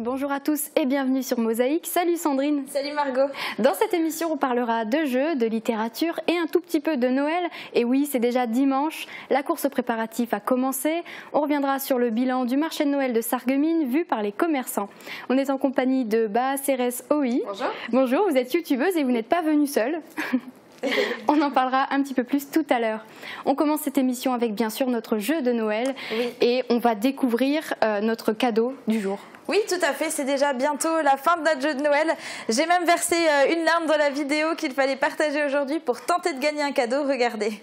Bonjour à tous et bienvenue sur Mosaïque. Salut Sandrine. Salut Margot. Dans cette émission, on parlera de jeux, de littérature et un tout petit peu de Noël. Et oui, c'est déjà dimanche, la course préparative a commencé. On reviendra sur le bilan du marché de Noël de Sarreguemines vu par les commerçants. On est en compagnie de Baha Serres Ohi. Bonjour. Bonjour, vous êtes youtubeuse et vous n'êtes pas venue seule. On en parlera un petit peu plus tout à l'heure. On commence cette émission avec bien sûr notre jeu de Noël et on va découvrir notre cadeau du jour. Oui, tout à fait, c'est déjà bientôt la fin de notre jeu de Noël. J'ai même versé une larme dans la vidéo qu'il fallait partager aujourd'hui pour tenter de gagner un cadeau. Regardez.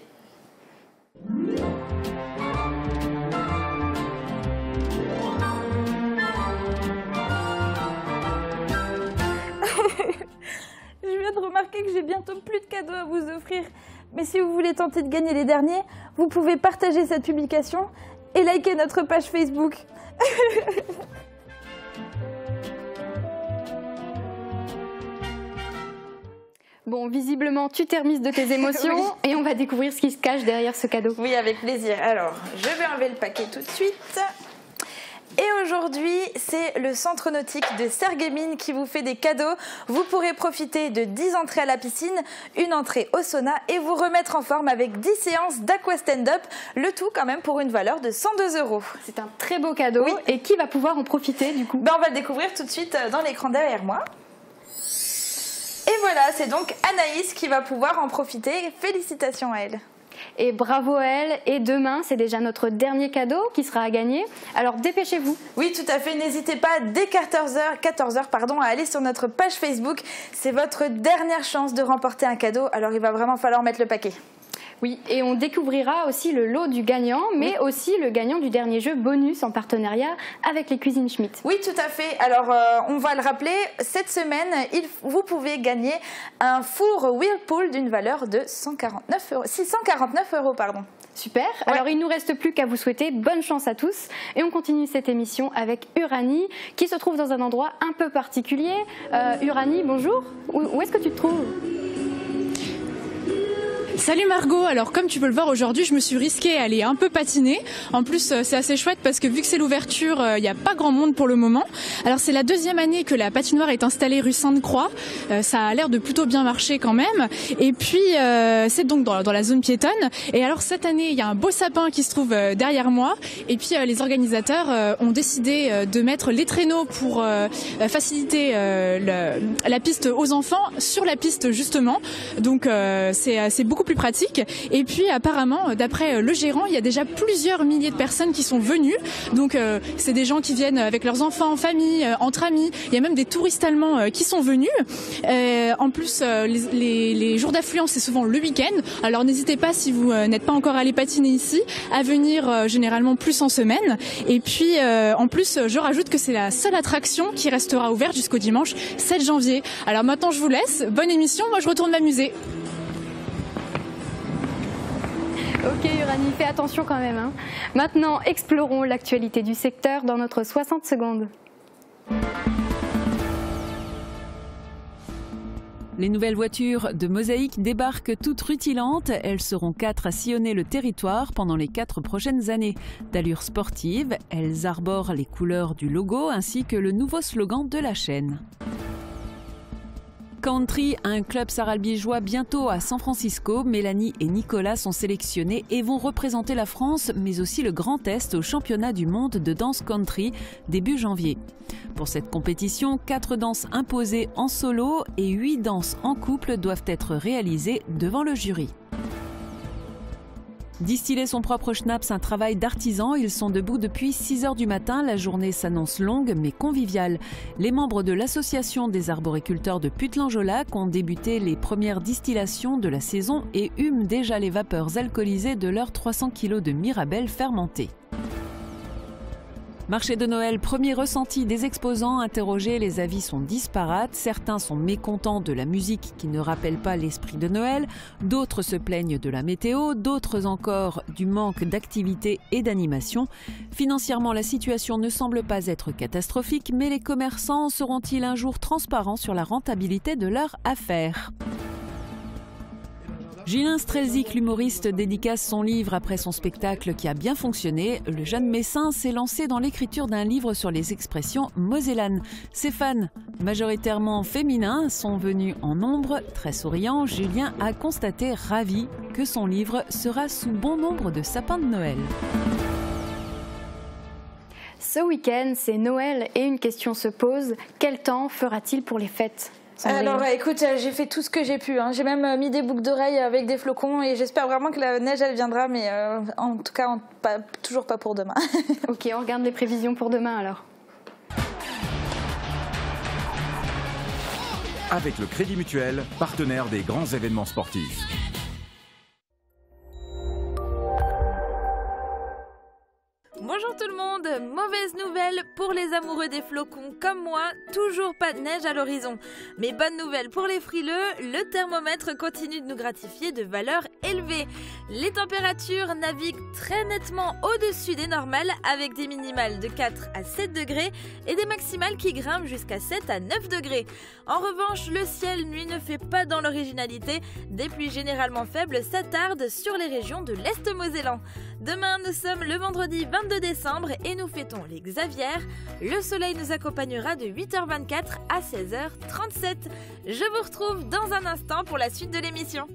Je viens de remarquer que j'ai bientôt plus de cadeaux à vous offrir. Mais si vous voulez tenter de gagner les derniers, vous pouvez partager cette publication et liker notre page Facebook. Bon, visiblement, tu t'es remise de tes émotions Oui. et on va découvrir ce qui se cache derrière ce cadeau. Oui, avec plaisir. Alors, je vais enlever le paquet tout de suite. Et aujourd'hui, c'est le centre nautique de Sarreguemines qui vous fait des cadeaux. Vous pourrez profiter de 10 entrées à la piscine, une entrée au sauna et vous remettre en forme avec 10 séances d'aqua stand-up. Le tout quand même pour une valeur de 102 €. C'est un très beau cadeau. Oui. Et qui va pouvoir en profiter du coup? On va le découvrir tout de suite dans l'écran derrière moi. Et voilà, c'est donc Anaïs qui va pouvoir en profiter. Félicitations à elle. Et bravo à elle. Et demain, c'est déjà notre dernier cadeau qui sera à gagner. Alors dépêchez-vous. Oui, tout à fait. N'hésitez pas dès 14 h à aller sur notre page Facebook. C'est votre dernière chance de remporter un cadeau. Alors il va vraiment falloir mettre le paquet. Oui, et on découvrira aussi le lot du gagnant, mais aussi le gagnant du dernier jeu bonus en partenariat avec les Cuisines Schmitt. Oui, tout à fait. Alors, on va le rappeler, cette semaine, vous pouvez gagner un four Whirlpool d'une valeur de 649 €. Pardon. Super. Ouais. Alors, il ne nous reste plus qu'à vous souhaiter bonne chance à tous. Et on continue cette émission avec Uranie, qui se trouve dans un endroit un peu particulier. Uranie, bonjour. Où est-ce que tu te trouves ? Salut Margot, alors comme tu peux le voir aujourd'hui, je me suis risquée à aller un peu patiner. En plus, c'est assez chouette parce que vu que c'est l'ouverture, il n'y a pas grand monde pour le moment. Alors c'est la deuxième année que la patinoire est installée rue Sainte-Croix. Ça a l'air de plutôt bien marcher quand même. Et puis c'est donc dans la zone piétonne. Et alors cette année, il y a un beau sapin qui se trouve derrière moi. Et puis les organisateurs ont décidé de mettre les traîneaux pour faciliter la piste aux enfants sur la piste justement. Donc c'est beaucoup plus pratique. Et puis apparemment, d'après le gérant, il y a déjà plusieurs milliers de personnes qui sont venues. Donc c'est des gens qui viennent avec leurs enfants, en famille, entre amis. Il y a même des touristes allemands qui sont venus. En plus, les jours d'affluence, c'est souvent le week-end. Alors n'hésitez pas, si vous n'êtes pas encore allé patiner ici, à venir généralement plus en semaine. Et puis en plus, je rajoute que c'est la seule attraction qui restera ouverte jusqu'au dimanche 7 janvier. Alors maintenant, je vous laisse. Bonne émission. Moi, je retourne m'amuser. Ok Uranie, fais attention quand même. Maintenant, explorons l'actualité du secteur dans notre 60 secondes. Les nouvelles voitures de Mosaïque débarquent toutes rutilantes. Elles seront 4 à sillonner le territoire pendant les 4 prochaines années. D'allure sportive, elles arborent les couleurs du logo ainsi que le nouveau slogan de la chaîne. Country, un club saralbigeois bientôt à San Francisco. Mélanie et Nicolas sont sélectionnés et vont représenter la France, mais aussi le Grand Est au championnat du monde de danse country début janvier. Pour cette compétition, 4 danses imposées en solo et 8 danses en couple doivent être réalisées devant le jury. Distiller son propre schnapps, un travail d'artisan. Ils sont debout depuis 6 h du matin. La journée s'annonce longue mais conviviale. Les membres de l'association des arboriculteurs de Putelange-au-Lac ont débuté les premières distillations de la saison et hument déjà les vapeurs alcoolisées de leurs 300 kg de mirabelle fermentée. Marché de Noël, premier ressenti des exposants interrogés, les avis sont disparates. Certains sont mécontents de la musique qui ne rappelle pas l'esprit de Noël, d'autres se plaignent de la météo, d'autres encore du manque d'activité et d'animation. Financièrement, la situation ne semble pas être catastrophique, mais les commerçants seront-ils un jour transparents sur la rentabilité de leur affaire ? Ghislain Strelzik, l'humoriste, dédicace son livre après son spectacle qui a bien fonctionné. Le jeune Messin s'est lancé dans l'écriture d'un livre sur les expressions mosellanes. Ses fans, majoritairement féminins, sont venus en nombre. Très souriant, Julien a constaté, ravi, que son livre sera sous bon nombre de sapins de Noël. Ce week-end, c'est Noël et une question se pose. Quel temps fera-t-il pour les fêtes ? Sandrine. Alors écoute, j'ai fait tout ce que j'ai pu. J'ai même mis des boucles d'oreilles avec des flocons et j'espère vraiment que la neige elle viendra, mais en tout cas toujours pas pour demain. Ok, on regarde les prévisions pour demain alors. Avec le Crédit Mutuel, partenaire des grands événements sportifs. Bonjour tout le monde, mauvaise nouvelle pour les amoureux des flocons comme moi, toujours pas de neige à l'horizon. Mais bonne nouvelle pour les frileux, le thermomètre continue de nous gratifier de valeurs élevées. Les températures naviguent très nettement au-dessus des normales avec des minimales de 4 à 7 degrés et des maximales qui grimpent jusqu'à 7 à 9 degrés. En revanche, le ciel, lui, ne fait pas dans l'originalité. Des pluies généralement faibles s'attardent sur les régions de l'Est mosellan. Demain, nous sommes le vendredi 22 décembre et nous fêtons les Xavières. Le soleil nous accompagnera de 8h24 à 16h37. Je vous retrouve dans un instant pour la suite de l'émission.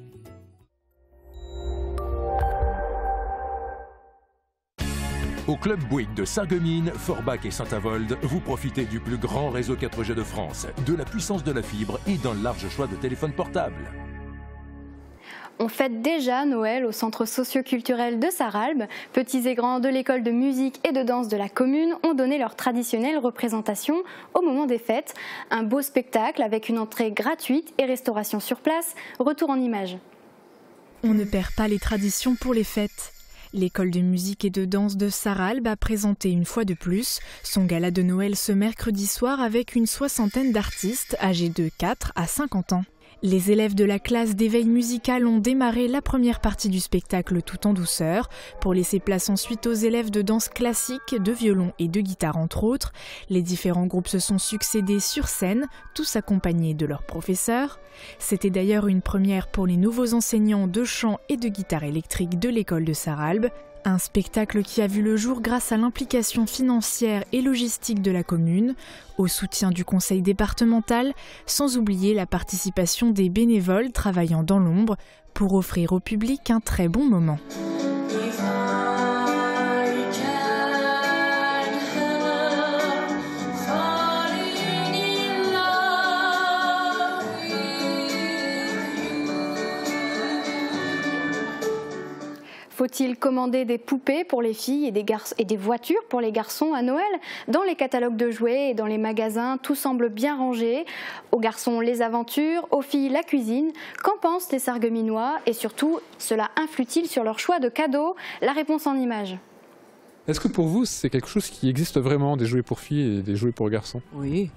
Au Club Bouygues de Sarreguemines, Forbach et Saint-Avold, vous profitez du plus grand réseau 4G de France, de la puissance de la fibre et d'un large choix de téléphones portables. On fête déjà Noël au centre socio-culturel de Sarralbe. Petits et grands de l'école de musique et de danse de la commune ont donné leur traditionnelle représentation au moment des fêtes. Un beau spectacle avec une entrée gratuite et restauration sur place. Retour en images. On ne perd pas les traditions pour les fêtes. L'école de musique et de danse de Sarralbe a présenté une fois de plus son gala de Noël ce mercredi soir avec une soixantaine d'artistes âgés de 4 à 50 ans. Les élèves de la classe d'éveil musical ont démarré la première partie du spectacle tout en douceur, pour laisser place ensuite aux élèves de danse classique, de violon et de guitare entre autres. Les différents groupes se sont succédés sur scène, tous accompagnés de leurs professeurs. C'était d'ailleurs une première pour les nouveaux enseignants de chant et de guitare électrique de l'école de Sarralbe. Un spectacle qui a vu le jour grâce à l'implication financière et logistique de la commune, au soutien du conseil départemental, sans oublier la participation des bénévoles travaillant dans l'ombre pour offrir au public un très bon moment. Faut-il commander des poupées pour les filles et des voitures pour les garçons à Noël ? Dans les catalogues de jouets et dans les magasins, tout semble bien rangé. Aux garçons, les aventures, aux filles, la cuisine. Qu'en pensent les Sarregueminois ? Et surtout, cela influe-t-il sur leur choix de cadeaux ? La réponse en images. Est-ce que pour vous, c'est quelque chose qui existe vraiment, des jouets pour filles et des jouets pour garçons ? Oui.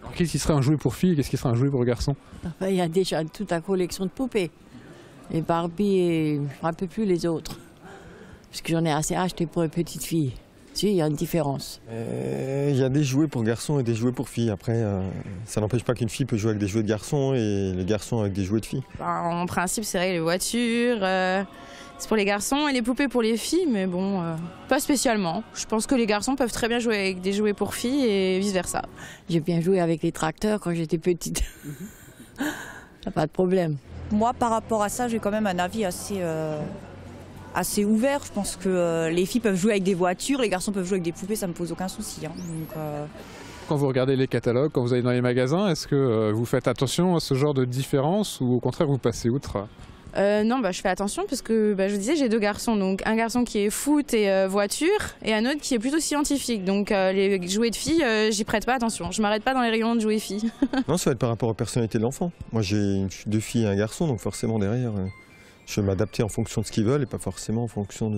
Alors, qu'est-ce qui serait un jouet pour filles et qu'est-ce qui serait un jouet pour garçons ? Il y a déjà toute la collection de poupées. Les Barbie et je ne me rappelle plus les autres. Parce que j'en ai assez acheté pour les petites filles. Si, il y a une différence. Il y a des jouets pour garçons et des jouets pour filles. Après, ça n'empêche pas qu'une fille peut jouer avec des jouets de garçons et les garçons avec des jouets de filles. En principe, c'est vrai, les voitures, c'est pour les garçons et les poupées pour les filles, mais bon, pas spécialement. Je pense que les garçons peuvent très bien jouer avec des jouets pour filles et vice-versa. J'ai bien joué avec les tracteurs quand j'étais petite. Pas de problème. Moi, par rapport à ça, j'ai quand même un avis assez ouvert. Je pense que les filles peuvent jouer avec des voitures, les garçons peuvent jouer avec des poupées, ça me pose aucun souci. Donc, Quand vous regardez les catalogues, quand vous allez dans les magasins, est-ce que vous faites attention à ce genre de différence ou au contraire vous passez outre ? Non, je fais attention parce que je vous disais, j'ai deux garçons. Donc un garçon qui est foot et voiture et un autre qui est plutôt scientifique. Donc les jouets de filles, j'y prête pas attention. Je m'arrête pas dans les rayons de jouets filles. Non, ça va être par rapport aux personnalités de l'enfant. Moi j'ai deux filles et un garçon, donc forcément derrière, je vais m'adapter en fonction de ce qu'ils veulent et pas forcément en fonction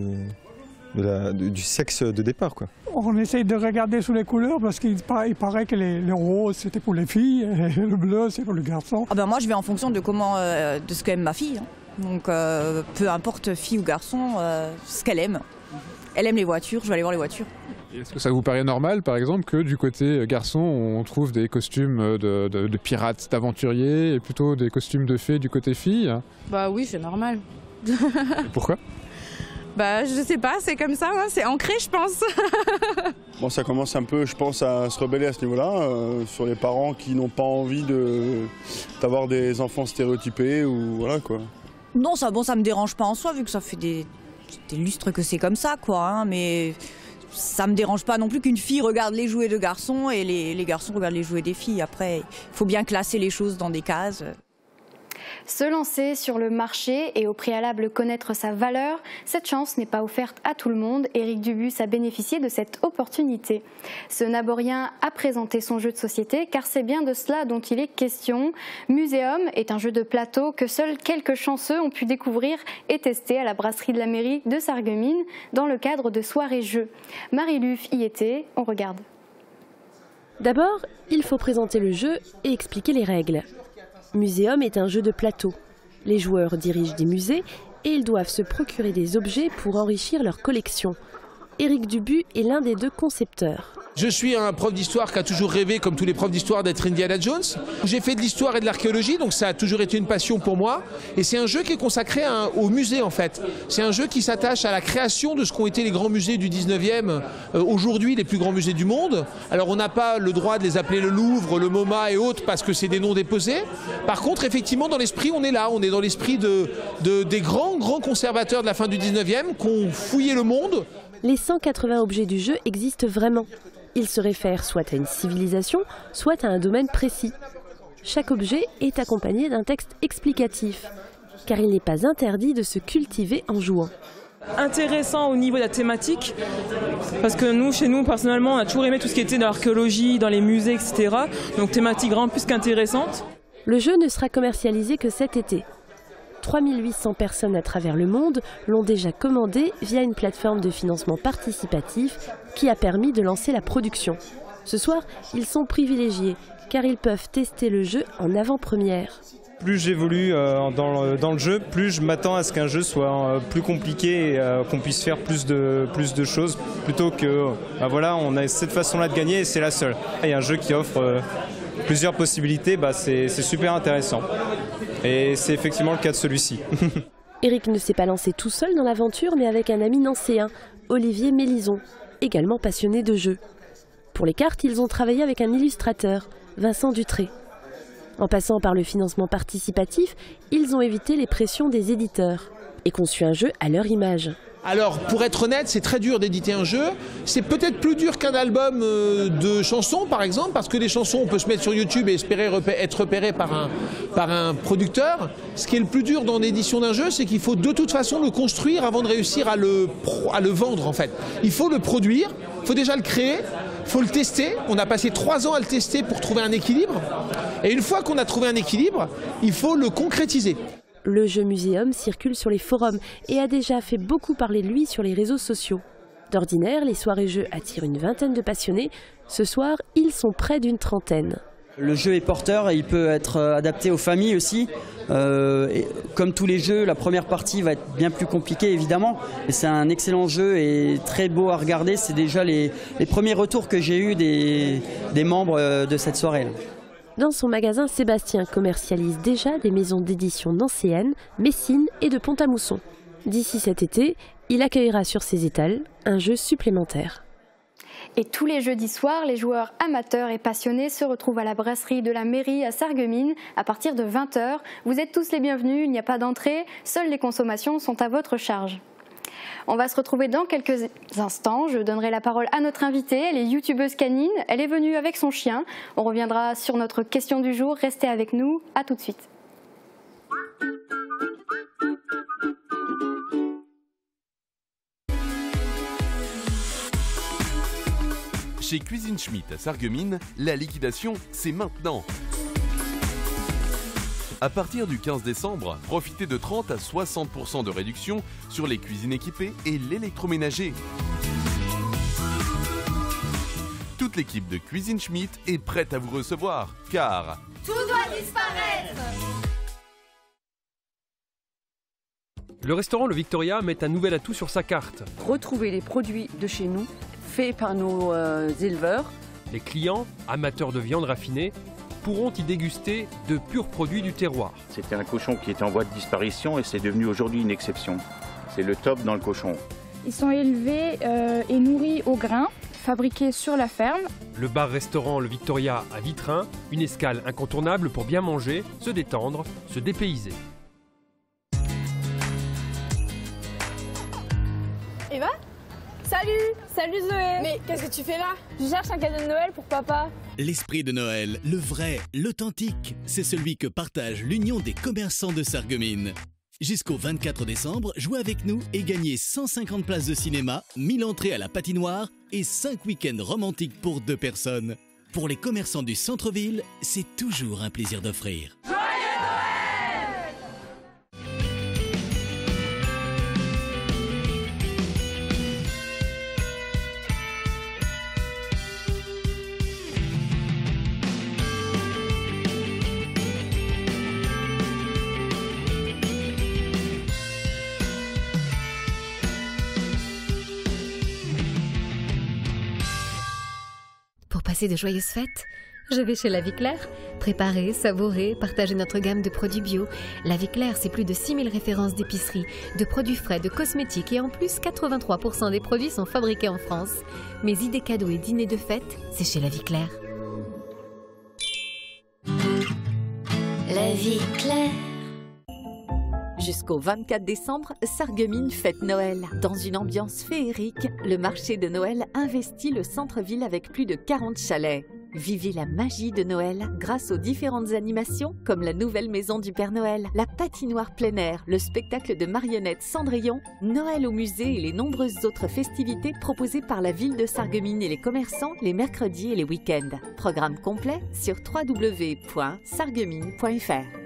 du sexe de départ, quoi. On essaye de regarder sous les couleurs parce qu'il paraît que les roses c'était pour les filles et le bleu c'est pour les garçons. Moi je vais en fonction de de ce qu'aime ma fille. Donc peu importe fille ou garçon, ce qu'elle aime. Elle aime les voitures, je vais aller voir les voitures. Est-ce que ça vous paraît normal, par exemple, que du côté garçon, on trouve des costumes de pirates, d'aventuriers, et plutôt des costumes de fées du côté filles? Bah oui, c'est normal. Pourquoi? Bah je sais pas, c'est comme ça, hein, c'est ancré je pense. Bon, ça commence un peu, je pense, à se rebeller à ce niveau-là, sur les parents qui n'ont pas envie d'avoir des enfants stéréotypés ou voilà quoi. Non, ça me dérange pas en soi, vu que ça fait des lustres que c'est comme ça, quoi. Hein, mais ça me dérange pas non plus qu'une fille regarde les jouets de garçons et les garçons regardent les jouets des filles. Après, il faut bien classer les choses dans des cases. Se lancer sur le marché et au préalable connaître sa valeur, cette chance n'est pas offerte à tout le monde. Éric Dubus a bénéficié de cette opportunité. Ce Naborien a présenté son jeu de société car c'est bien de cela dont il est question. Muséum est un jeu de plateau que seuls quelques chanceux ont pu découvrir et tester à la brasserie de la mairie de Sarreguemines dans le cadre de soirées jeux. Marie Luff y était, on regarde. D'abord, il faut présenter le jeu et expliquer les règles. Muséum est un jeu de plateau. Les joueurs dirigent des musées et ils doivent se procurer des objets pour enrichir leur collection. Éric Dubus est l'un des deux concepteurs. Je suis un prof d'histoire qui a toujours rêvé, comme tous les profs d'histoire, d'être Indiana Jones. J'ai fait de l'histoire et de l'archéologie, donc ça a toujours été une passion pour moi. Et c'est un jeu qui est consacré au musée, en fait. C'est un jeu qui s'attache à la création de ce qu'ont été les grands musées du 19e, aujourd'hui les plus grands musées du monde. Alors on n'a pas le droit de les appeler le Louvre, le MoMA et autres, parce que c'est des noms déposés. Par contre, effectivement, dans l'esprit, on est là. On est dans l'esprit des grands conservateurs de la fin du 19e qui ont fouillé le monde. Les 180 objets du jeu existent vraiment. Ils se réfèrent soit à une civilisation, soit à un domaine précis. Chaque objet est accompagné d'un texte explicatif, car il n'est pas interdit de se cultiver en jouant. Intéressant au niveau de la thématique, parce que nous, chez nous, personnellement, on a toujours aimé tout ce qui était dans l'archéologie, dans les musées, etc. Donc thématique vraiment plus qu'intéressante. Le jeu ne sera commercialisé que cet été. 3800 personnes à travers le monde l'ont déjà commandé via une plateforme de financement participatif qui a permis de lancer la production. Ce soir, ils sont privilégiés car ils peuvent tester le jeu en avant-première. Plus j'évolue dans le jeu, plus je m'attends à ce qu'un jeu soit plus compliqué et qu'on puisse faire plus de choses plutôt que voilà, on a cette façon-là de gagner et c'est la seule. Il y a un jeu qui offre plusieurs possibilités, c'est super intéressant. Et c'est effectivement le cas de celui-ci. Éric ne s'est pas lancé tout seul dans l'aventure, mais avec un ami nancéen, Olivier Mélison, également passionné de jeux. Pour les cartes, ils ont travaillé avec un illustrateur, Vincent Dutré. En passant par le financement participatif, ils ont évité les pressions des éditeurs et conçu un jeu à leur image. Alors, pour être honnête, c'est très dur d'éditer un jeu. C'est peut-être plus dur qu'un album de chansons, par exemple, parce que les chansons, on peut se mettre sur YouTube et espérer être repéré par un producteur. Ce qui est le plus dur dans l'édition d'un jeu, c'est qu'il faut de toute façon le construire avant de réussir à le vendre, en fait. Il faut le produire, il faut déjà le créer, il faut le tester. On a passé 3 ans à le tester pour trouver un équilibre. Et une fois qu'on a trouvé un équilibre, il faut le concrétiser. Le jeu Muséum circule sur les forums et a déjà fait beaucoup parler de lui sur les réseaux sociaux. D'ordinaire, les soirées jeux attirent une vingtaine de passionnés. Ce soir, ils sont près d'une trentaine. Le jeu est porteur et il peut être adapté aux familles aussi. Comme tous les jeux, la première partie va être bien plus compliquée évidemment. Mais c'est un excellent jeu et très beau à regarder. C'est déjà les premiers retours que j'ai eus des membres de cette soirée. Dans son magasin, Sébastien commercialise déjà des maisons d'édition nancéennes, Messines et de Pont-à-Mousson. D'ici cet été, il accueillera sur ses étals un jeu supplémentaire. Et tous les jeudis soirs, les joueurs amateurs et passionnés se retrouvent à la brasserie de la mairie à Sarreguemines à partir de 20 h. Vous êtes tous les bienvenus, il n'y a pas d'entrée, seules les consommations sont à votre charge. On va se retrouver dans quelques instants. Je donnerai la parole à notre invitée. Elle est youtubeuse canine. Elle est venue avec son chien. On reviendra sur notre question du jour. Restez avec nous. À tout de suite. Chez Cuisine Schmitt à Sarreguemines, la liquidation, c'est maintenant. À partir du 15 décembre, profitez de 30 à 60% de réduction sur les cuisines équipées et l'électroménager. Toute l'équipe de Cuisine Schmitt est prête à vous recevoir, car tout doit disparaître. Le restaurant Le Victoria met un nouvel atout sur sa carte. Retrouvez les produits de chez nous fait par nos éleveurs. Les clients, amateurs de viande raffinée, pourront y déguster de purs produits du terroir. C'était un cochon qui était en voie de disparition et c'est devenu aujourd'hui une exception. C'est le top dans le cochon. Ils sont élevés et nourris au grain, fabriqués sur la ferme. Le bar-restaurant Le Victoria à Vitrin, une escale incontournable pour bien manger, se détendre, se dépayser. Eva ? Salut Zoé. Mais qu'est-ce que tu fais là? Je cherche un cadeau de Noël pour papa. L'esprit de Noël, le vrai, l'authentique, c'est celui que partage l'Union des commerçants de Sarreguemines. Jusqu'au 24 décembre, jouez avec nous et gagnez 150 places de cinéma, 1000 entrées à la patinoire et 5 week-ends romantiques pour 2 personnes. Pour les commerçants du centre-ville, c'est toujours un plaisir d'offrir. Pour passer de joyeuses fêtes, je vais chez La Vie Claire. Préparer, savourer, partager notre gamme de produits bio. La Vie Claire, c'est plus de 6000 références d'épicerie, de produits frais, de cosmétiques et en plus, 83% des produits sont fabriqués en France. Mes idées cadeaux et dîners de fête, c'est chez La Vie Claire. La Vie Claire. Jusqu'au 24 décembre, Sarreguemines fête Noël. Dans une ambiance féerique, le marché de Noël investit le centre-ville avec plus de 40 chalets. Vivez la magie de Noël grâce aux différentes animations comme la nouvelle maison du Père Noël, la patinoire plein air, le spectacle de marionnettes Cendrillon, Noël au musée et les nombreuses autres festivités proposées par la ville de Sarreguemines et les commerçants les mercredis et les week-ends. Programme complet sur www.sarreguemines.fr.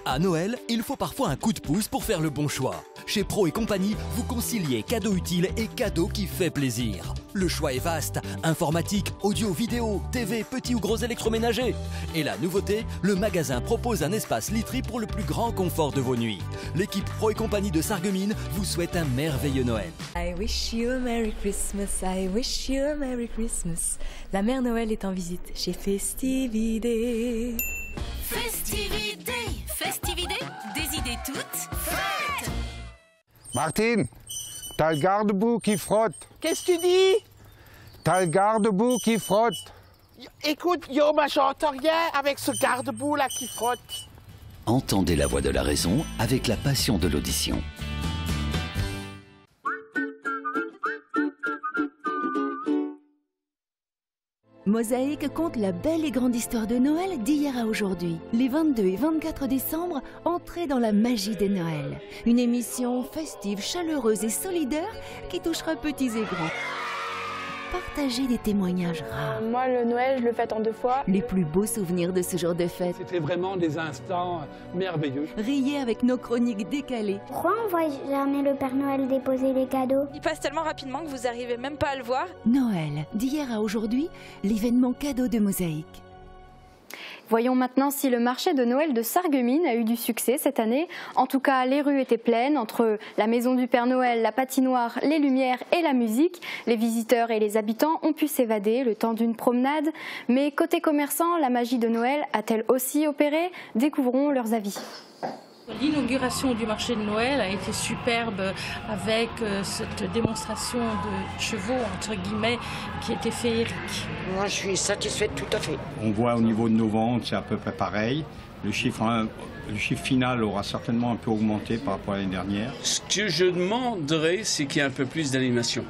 À Noël, il faut parfois un coup de pouce pour faire le bon choix. Chez Pro et compagnie, vous conciliez cadeau utile et cadeau qui fait plaisir. Le choix est vaste, informatique, audio, vidéo, TV, petits ou gros électroménagers. Et la nouveauté, le magasin propose un espace literie pour le plus grand confort de vos nuits. L'équipe Pro et compagnie de Sarreguemines vous souhaite un merveilleux Noël. I wish you a Merry Christmas, I wish you a Merry Christmas. La mère Noël est en visite chez Festivité. Festivité, festivité, des idées toutes faites. Martine, t'as le garde-boue qui frotte. Qu'est-ce que tu dis? T'as le garde-boue qui frotte. Écoute, yo, ma j'entends rien avec ce garde-boue là qui frotte. Entendez la voix de la raison avec la passion de l'audition. Mosaïque conte la belle et grande histoire de Noël d'hier à aujourd'hui. Les 22 et 24 décembre, entrez dans la magie des Noëls. Une émission festive, chaleureuse et solidaire qui touchera petits et grands. Partagez des témoignages rares. Moi, le Noël, je le fête en 2 fois. Les plus beaux souvenirs de ce jour de fête. C'était vraiment des instants merveilleux. Riez avec nos chroniques décalées. Pourquoi on voit jamais le Père Noël déposer les cadeaux? Il passe tellement rapidement que vous n'arrivez même pas à le voir. Noël, d'hier à aujourd'hui, l'événement cadeau de Mosaïque. Voyons maintenant si le marché de Noël de Sarreguemines a eu du succès cette année. En tout cas, les rues étaient pleines entre la maison du Père Noël, la patinoire, les lumières et la musique. Les visiteurs et les habitants ont pu s'évader le temps d'une promenade. Mais côté commerçant, la magie de Noël a-t-elle aussi opéré? Découvrons leurs avis. L'inauguration du marché de Noël a été superbe avec cette démonstration de chevaux, entre guillemets, qui était féerique. Moi, je suis satisfaite tout à fait. On voit au niveau de nos ventes, c'est à peu près pareil. Le chiffre final aura certainement un peu augmenté par rapport à l'année dernière. Ce que je demanderais, c'est qu'il y ait un peu plus d'animation.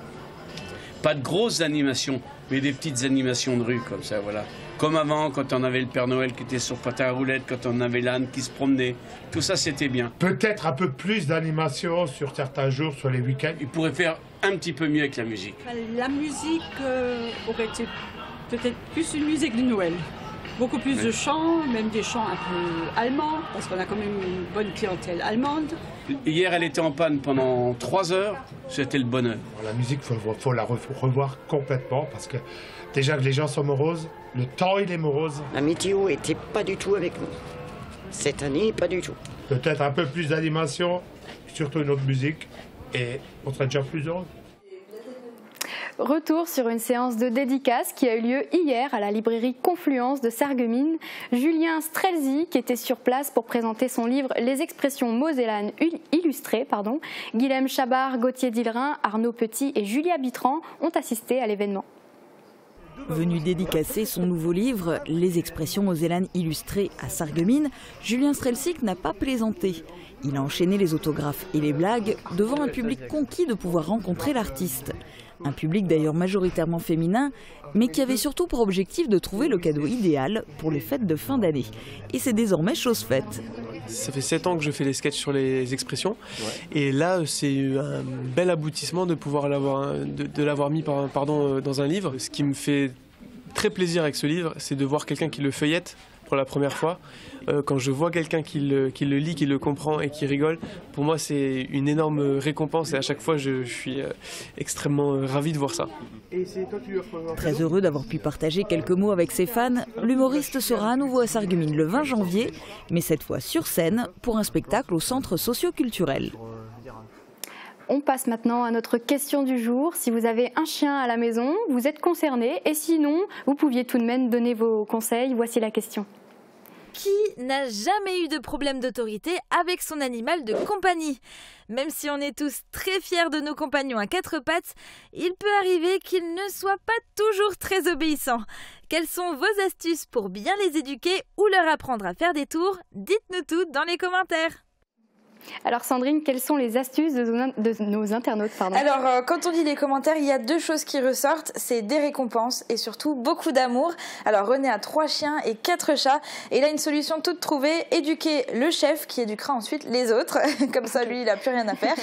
Pas de grosses animations, mais des petites animations de rue comme ça, voilà. Comme avant, quand on avait le Père Noël qui était sur patin à roulettes, quand on avait l'âne qui se promenait. Tout ça, c'était bien. Peut-être un peu plus d'animation sur certains jours, sur les week-ends. Il pourrait faire un petit peu mieux avec la musique. La musique aurait été peut-être plus une musique de Noël. Beaucoup plus de chants, même des chants un peu allemands, parce qu'on a quand même une bonne clientèle allemande. Hier, elle était en panne pendant 3 heures. C'était le bonheur. La musique, faut la revoir complètement, parce que déjà que les gens sont moroses, le temps il est morose. La météo était pas du tout avec nous. Cette année, pas du tout. Peut-être un peu plus d'animation, surtout une autre musique. et on sera déjà plus heureux. Retour sur une séance de dédicace qui a eu lieu hier à la librairie Confluence de Sarreguemines. Julien Strelzy, qui était sur place pour présenter son livre Les expressions mosellanes illustrées, Guilhem Chabar, Gauthier Dillerin, Arnaud Petit et Julia Bitran ont assisté à l'événement. Venu dédicacer son nouveau livre, Les expressions mosellanes illustrées à Sarreguemines, Julien Strelzy n'a pas plaisanté. Il a enchaîné les autographes et les blagues devant un public conquis de pouvoir rencontrer l'artiste. Un public d'ailleurs majoritairement féminin, mais qui avait surtout pour objectif de trouver le cadeau idéal pour les fêtes de fin d'année. Et c'est désormais chose faite. Ça fait 7 ans que je fais les sketchs sur les expressions. Et là, c'est un bel aboutissement de pouvoir l'avoir mis dans un livre. Ce qui me fait très plaisir avec ce livre, c'est de voir quelqu'un qui le feuillette pour la première fois. Quand je vois quelqu'un qui le lit, qui le comprend et qui rigole, pour moi c'est une énorme récompense et à chaque fois je suis extrêmement ravi de voir ça. Très heureux d'avoir pu partager quelques mots avec ses fans, l'humoriste sera à nouveau à Sarreguemines le 20 janvier, mais cette fois sur scène pour un spectacle au centre socio-culturel. On passe maintenant à notre question du jour. Si vous avez un chien à la maison, vous êtes concerné et sinon, vous pouviez tout de même donner vos conseils. Voici la question. Qui n'a jamais eu de problème d'autorité avec son animal de compagnie? Même si on est tous très fiers de nos compagnons à quatre pattes, il peut arriver qu'ils ne soient pas toujours très obéissants. Quelles sont vos astuces pour bien les éduquer ou leur apprendre à faire des tours? Dites-nous tout dans les commentaires. Alors Sandrine, quelles sont les astuces de nos internautes Alors, quand on lit les commentaires, il y a deux choses qui ressortent, c'est des récompenses et surtout beaucoup d'amour. Alors René a 3 chiens et 4 chats et il a une solution toute trouvée, éduquer le chef qui éduquera ensuite les autres, comme ça lui il n'a plus rien à faire.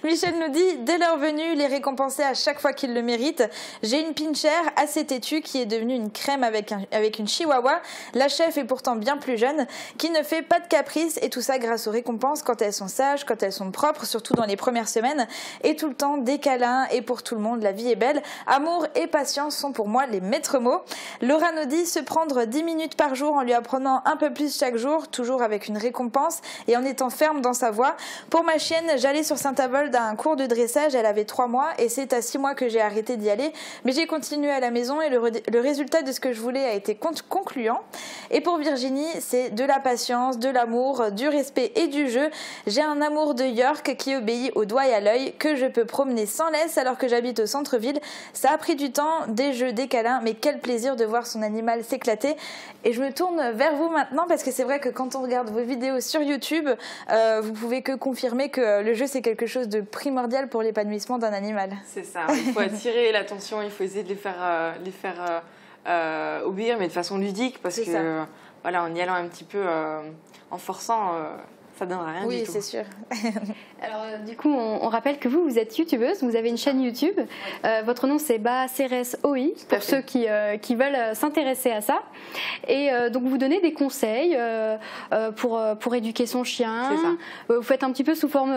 Michel nous dit, dès leur venue, les récompenser à chaque fois qu'ils le méritent. J'ai une pincher assez têtue qui est devenue une crème avec une chihuahua. La chef est pourtant bien plus jeune, qui ne fait pas de caprices et tout ça grâce aux récompenses quand elles sont sages, quand elles sont propres, surtout dans les premières semaines, et tout le temps des câlins, et pour tout le monde, la vie est belle. Amour et patience sont pour moi les maîtres mots. Laura nous dit se prendre 10 minutes par jour en lui apprenant un peu plus chaque jour, toujours avec une récompense et en étant ferme dans sa voix. Pour ma chienne, j'allais sur Saint-Avold à un cours de dressage, elle avait 3 mois et c'est à 6 mois que j'ai arrêté d'y aller, mais j'ai continué à la maison et le résultat de ce que je voulais a été concluant. Et pour Virginie, c'est de la patience, de l'amour, du respect et du jeu. J'ai un amour de York qui obéit au doigt et à l'œil, que je peux promener sans laisse alors que j'habite au centre-ville. Ça a pris du temps, des jeux, des câlins, mais quel plaisir de voir son animal s'éclater. Et je me tourne vers vous maintenant parce que c'est vrai que quand on regarde vos vidéos sur YouTube, vous pouvez que confirmer que le jeu c'est quelque chose de primordial pour l'épanouissement d'un animal. C'est ça, il faut attirer l'attention, il faut essayer de les faire obéir, mais de façon ludique parce que voilà, en y allant un petit peu en forçant... ça ne donnera rien du tout. Oui, c'est sûr. Alors, du coup, on rappelle que vous êtes youtubeuse, vous avez une chaîne YouTube. Votre nom, c'est Baaceres-OI, pour ceux qui veulent s'intéresser à ça. Et donc, vous donnez des conseils pour éduquer son chien. C'est ça. Vous faites un petit peu sous forme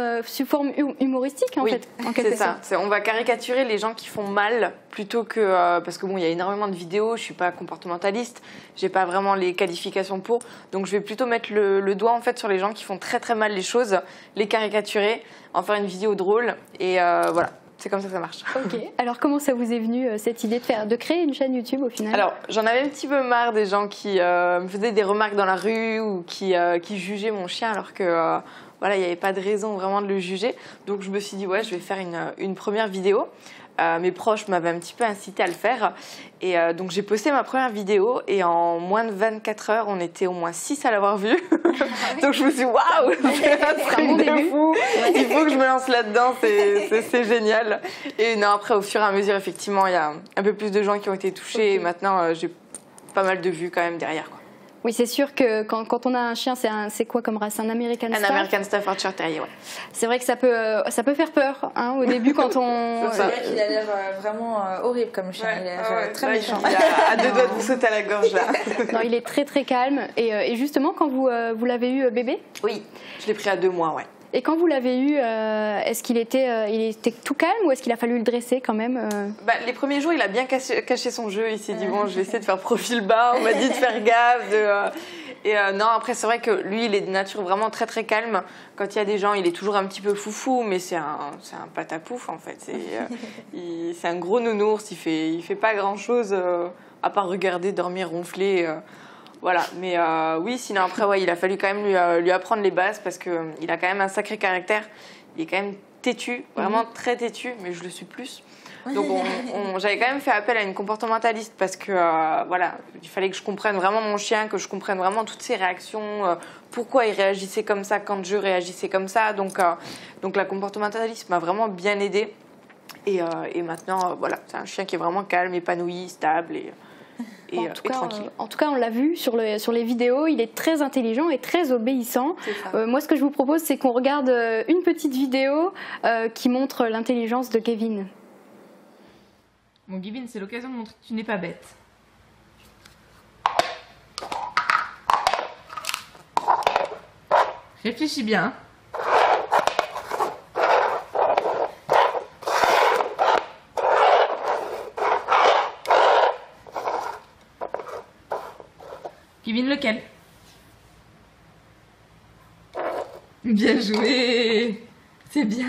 humoristique, en fait, en quelque sorte. C'est ça. On va caricaturer les gens qui font mal plutôt que... parce que bon, il y a énormément de vidéos, je ne suis pas comportementaliste, je n'ai pas vraiment les qualifications pour. Donc, je vais plutôt mettre le doigt, en fait, sur les gens qui font très mal les choses, les caricaturer, en faire une vidéo drôle et voilà, c'est comme ça que ça marche. Ok, alors comment ça vous est venu cette idée de créer une chaîne YouTube au final? Alors j'en avais un petit peu marre des gens qui me faisaient des remarques dans la rue ou qui jugeaient mon chien alors que voilà, il n'y avait pas de raison vraiment de le juger. Donc je me suis dit ouais, je vais faire une première vidéo. Mes proches m'avaient un petit peu incité à le faire et donc j'ai posté ma première vidéo et en moins de 24 heures on était au moins 6 à l'avoir vue. Donc je me suis dit waouh, c'est un truc de fou, il faut que je me lance là-dedans, c'est génial. Et non, après au fur et à mesure effectivement il y a un peu plus de gens qui ont été touchés et maintenant j'ai pas mal de vues quand même derrière quoi. Oui, c'est sûr que quand on a un chien, c'est quoi comme race? Un American Staff? Un American Staffordshire Terrier, ouais. C'est vrai que ça peut faire peur au début quand on... C'est vrai qu'il a l'air vraiment horrible comme chien, il a l'air très méchant. Il a à 2 doigts de vous sauter à la gorge là. Non, il est très calme et justement quand vous l'avez eu bébé? Oui, je l'ai pris à 2 mois, ouais. Et quand vous l'avez eu, est-ce qu'il était tout calme ou est-ce qu'il a fallu le dresser quand même Les premiers jours, il a bien caché son jeu. Il s'est dit bon, je vais essayer de faire profil bas. On m'a dit de faire gaffe. Et non, après, c'est vrai que lui, il est de nature vraiment très très calme. Quand il y a des gens, il est toujours un petit peu foufou, mais c'est un patapouf en fait. C'est un gros nounours, il fait pas grand chose à part regarder, dormir, ronfler. Voilà, mais oui, sinon après, ouais, il a fallu quand même lui apprendre les bases parce qu'il a quand même un sacré caractère. Il est quand même têtu, vraiment très têtu, mais je le suis plus. Donc j'avais quand même fait appel à une comportementaliste parce que voilà, il fallait que je comprenne vraiment mon chien, que je comprenne vraiment toutes ses réactions, pourquoi il réagissait comme ça quand je réagissais comme ça. Donc la comportementaliste m'a vraiment bien aidée. Et maintenant, voilà, c'est un chien qui est vraiment calme, épanoui, stable et tranquille. En tout cas, on l'a vu sur les vidéos, il est très intelligent et très obéissant. Moi, ce que je vous propose, c'est qu'on regarde une petite vidéo qui montre l'intelligence de Kevin. Bon, Kevin, c'est l'occasion de montrer que tu n'es pas bête. Réfléchis bien. Kevin, lequel? Bien joué. C'est bien.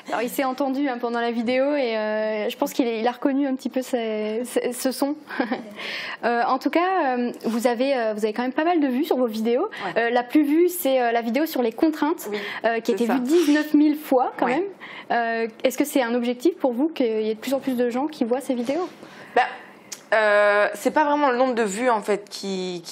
Alors, il s'est entendu pendant la vidéo et je pense qu'il a reconnu un petit peu ce son. En tout cas, vous avez quand même pas mal de vues sur vos vidéos. Ouais. La plus vue, c'est la vidéo sur les contraintes, qui a été vue 19 000 fois quand même. Est-ce que c'est un objectif pour vous qu'il y ait de plus en plus de gens qui voient ces vidéos? C'est pas vraiment le nombre de vues en fait qui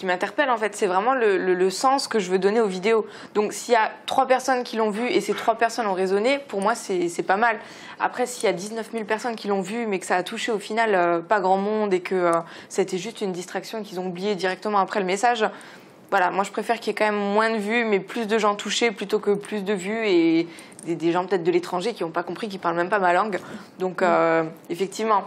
m'interpelle en fait, c'est vraiment le sens que je veux donner aux vidéos. Donc s'il y a 3 personnes qui l'ont vu et ces 3 personnes ont raisonné, pour moi c'est pas mal. Après s'il y a 19 000 personnes qui l'ont vu mais que ça a touché au final pas grand monde et que c'était juste une distraction qu'ils ont oublié directement après le message, voilà, moi je préfère qu'il y ait quand même moins de vues mais plus de gens touchés plutôt que plus de vues et des gens peut-être de l'étranger qui n'ont pas compris, qui parlent même pas ma langue. Donc effectivement,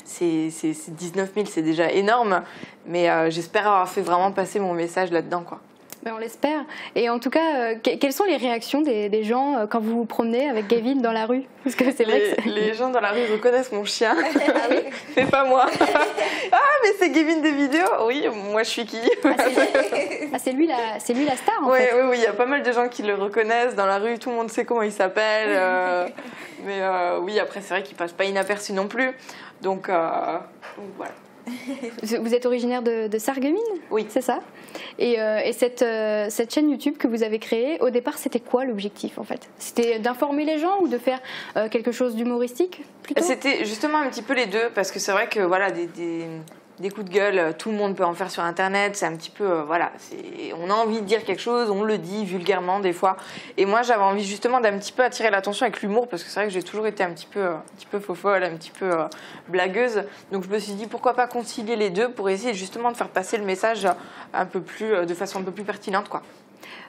c'est 19 000, c'est déjà énorme, mais j'espère avoir fait vraiment passer mon message là-dedans, quoi. Ben on l'espère. Et en tout cas, quelles sont les réactions des gens quand vous vous promenez avec Kevin dans la rue? Parce que c'est vrai que les gens dans la rue reconnaissent mon chien. Ah oui, c'est pas moi. Ah, mais c'est Kevin des vidéos. Oui, moi je suis qui? c'est lui la star en fait. Oui, il y a pas mal de gens qui le reconnaissent dans la rue. Tout le monde sait comment il s'appelle. Mais oui, après c'est vrai qu'il passe pas inaperçu non plus. Donc voilà. Vous êtes originaire de Sarreguemines? Oui. C'est ça? Et cette chaîne YouTube que vous avez créée, au départ, c'était quoi l'objectif en fait? C'était d'informer les gens ou de faire quelque chose d'humoristique plutôt? C'était justement un petit peu les deux, parce que c'est vrai que voilà, des coups de gueule, tout le monde peut en faire sur Internet. C'est un petit peu, voilà, on a envie de dire quelque chose, on le dit vulgairement des fois. Et moi, j'avais envie justement d'un petit peu attirer l'attention avec l'humour, parce que c'est vrai que j'ai toujours été un petit peu faux-folle, un petit peu blagueuse. Donc je me suis dit, pourquoi pas concilier les deux pour essayer justement de faire passer le message de façon un peu plus pertinente, quoi.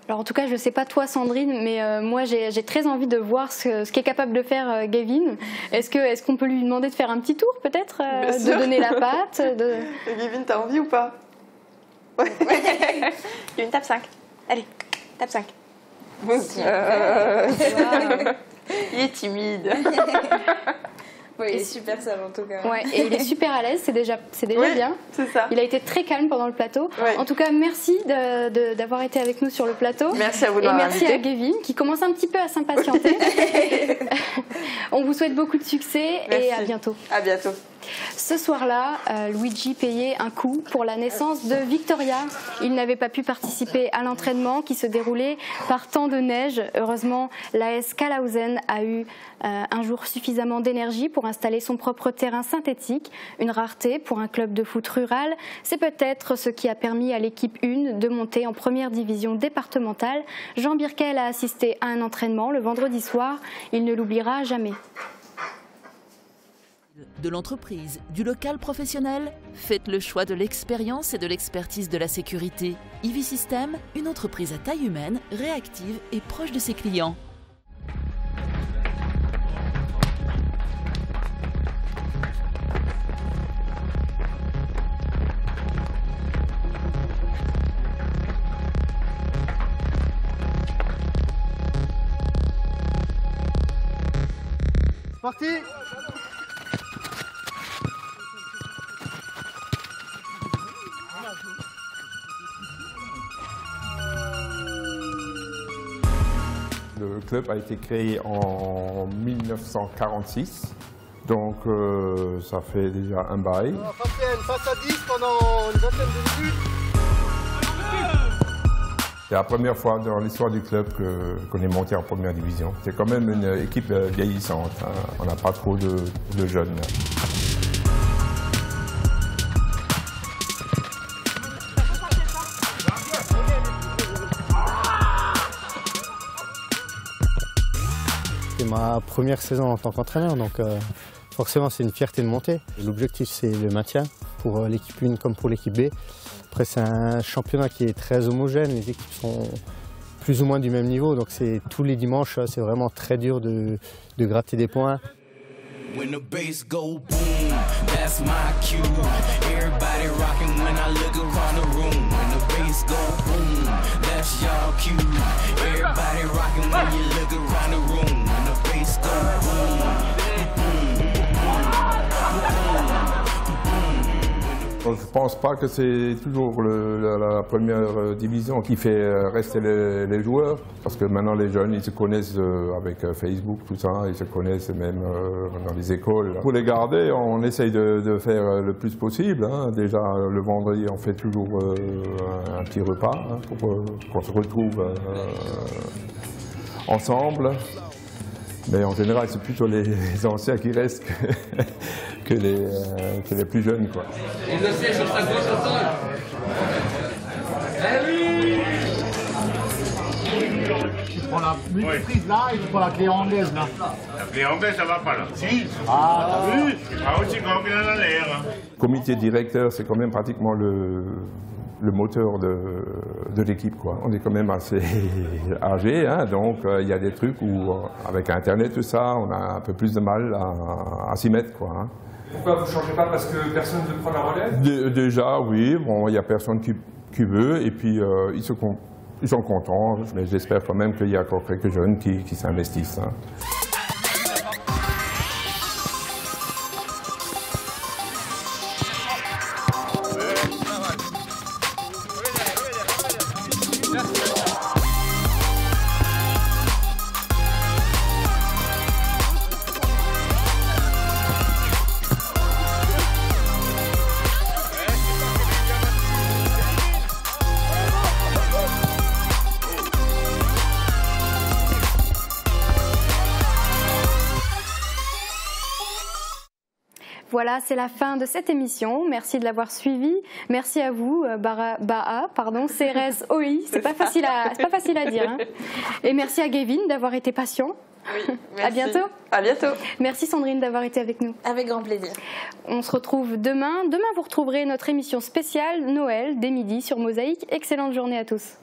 Alors en tout cas, je ne sais pas toi Sandrine, mais moi j'ai très envie de voir ce qu'est capable de faire Kevin. Est-ce qu'on peut lui demander de faire un petit tour peut-être, de donner la patte Kevin, t'as envie ou pas? Kevin, tape 5. Allez, tape 5. Il est timide. Oui, il est super sage en tout cas. Ouais, et il est super à l'aise, c'est déjà bien. C'est ça. Il a été très calme pendant le plateau. Ouais. En tout cas, merci d'avoir été avec nous sur le plateau. Merci à vous de m'avoir invité. Et merci à Kevin qui commence un petit peu à s'impatienter. On vous souhaite beaucoup de succès. Merci. Et à bientôt. À bientôt. Ce soir-là, Luigi payait un coup pour la naissance de Victoria. Il n'avait pas pu participer à l'entraînement qui se déroulait par temps de neige. Heureusement, l'AS Kalhausen a eu un jour suffisamment d'énergie pour installer son propre terrain synthétique. Une rareté pour un club de foot rural. C'est peut-être ce qui a permis à l'équipe 1 de monter en première division départementale. Jean Birkel a assisté à un entraînement le vendredi soir. Il ne l'oubliera jamais. De l'entreprise, du local professionnel, faites le choix de l'expérience et de l'expertise de la sécurité. EV System, une entreprise à taille humaine, réactive et proche de ses clients. Parti! Le club a été créé en 1946, donc ça fait déjà un bail. Face à 10 pendant une vingtaine de minutes. C'est la première fois dans l'histoire du club qu'on est monté en première division. C'est quand même une équipe vieillissante, hein. On n'a pas trop de jeunes. C'est ma première saison en tant qu'entraîneur, donc forcément c'est une fierté de monter. L'objectif c'est le maintien pour l'équipe 1 comme pour l'équipe B. Après c'est un championnat qui est très homogène, les équipes sont plus ou moins du même niveau, donc c'est tous les dimanches, c'est vraiment très dur de gratter des points. When the bass go boom, that's my cue. Everybody rocking when I look around the room. When the bass go boom, that's y'all cue. Everybody rocking when you look around the room. When the bass go Je ne pense pas que c'est toujours la première division qui fait rester les joueurs, parce que maintenant les jeunes ils se connaissent avec Facebook, tout ça, ils se connaissent même dans les écoles. Pour les garder, on essaye de faire le plus possible, hein. Déjà le vendredi on fait toujours un petit repas, hein, pour qu'on se retrouve ensemble. Mais en général, c'est plutôt les anciens qui restent que les plus jeunes, quoi. Et le siège sur sa gauche, ensemble. Eh oui! Tu prends la multiprise là et tu prends la clé anglaise là. La clé anglaise, ça va pas là. Si. Ah, t'as vu? C'est pas aussi grand qu'il en a l'air. Le comité directeur, c'est quand même pratiquement le moteur de l'équipe, quoi. On est quand même assez âgé, hein, donc il y a des trucs où, avec Internet, tout ça, on a un peu plus de mal à s'y mettre, quoi, hein. Pourquoi vous ne changez pas parce que personne ne prend la relève? Déjà, oui, bon, il n'y a personne qui veut, et puis ils sont contents, mais j'espère quand même qu'il y a encore quelques jeunes qui s'investissent, hein. Voilà, c'est la fin de cette émission. Merci de l'avoir suivi. Merci à vous, Cérès, OI. C'est pas facile à dire, hein. Et merci à Gavin d'avoir été patient. Oui, merci. À bientôt. À bientôt. Merci Sandrine d'avoir été avec nous. Avec grand plaisir. On se retrouve demain. Demain, vous retrouverez notre émission spéciale Noël dès midi sur Mosaïque. Excellente journée à tous.